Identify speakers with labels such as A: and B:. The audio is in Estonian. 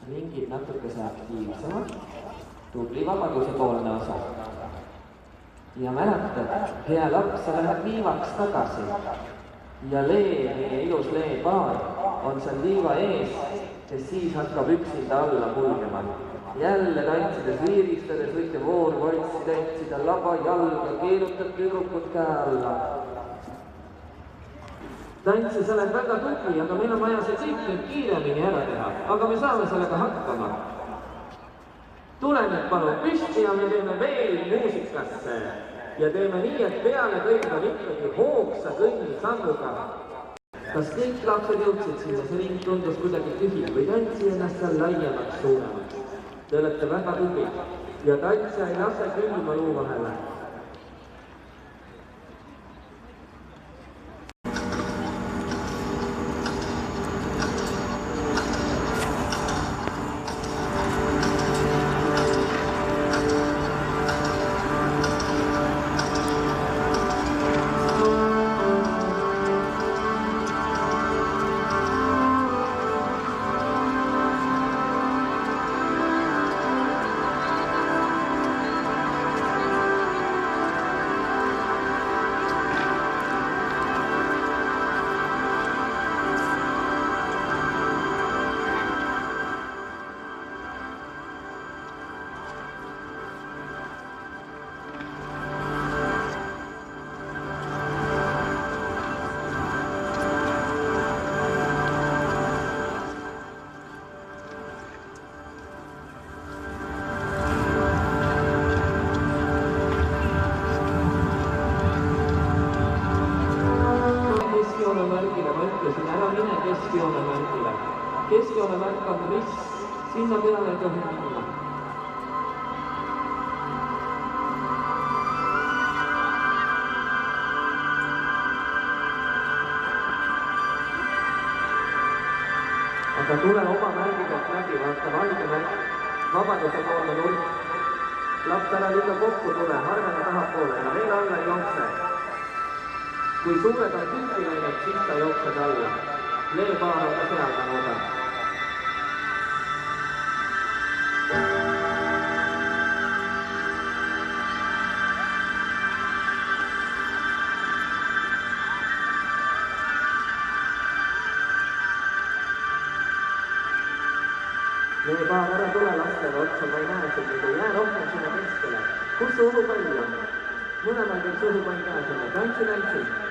A: ringib natukese aktiivsemalt, tubli vabadusepoolne osa. Ja mäletad, hea laps, sa lähed liivaks tagasi. Ja Lee, meie ilus Lee paar, on seal liiva ees, kes siis hakkab üksinda alla kulgema. Jälle tantsides, viiristades, võite voorvaltsi tantsida, laba jalga, keerutad tüdrukud käe alla. Tantsi, sa oled väga tubli, aga meil on vaja see kõik nüüd kiiremini ära teha, aga me saame sellega hakkama. Tule nüüd palun püsti ja me teeme veel muusikasse. Ja teeme nii, et peale kõik on ikkagi hoogsa kõnnisammuga. Kas kõik lapsed jõudsid sinna? See ring tundus kuidagi tühi või tantsi ennast seal laiemaks suuremaks. Te olete väga tubid ja tantsija ei lase külma luu vahele. Keskijoone märk on riss, sinna peale ei tohi minna. Aga tule oma märgidelt läbi, vaata valge märk, vabaduse poolne nurk. Laps ära liiga kokku tule, harvene tahapoole ja veel alla ei jookse. Kui suured on tüüpi läinud, siis sa jooksed alla. Lee paar on ka seal ka nooda. Lee paar ära tule lastele otsa, ma ei näe sind, ei jää rohkem sinna keskele. Kus su õhupall on? Mõlemal teil see õhupall käes on, tantsi.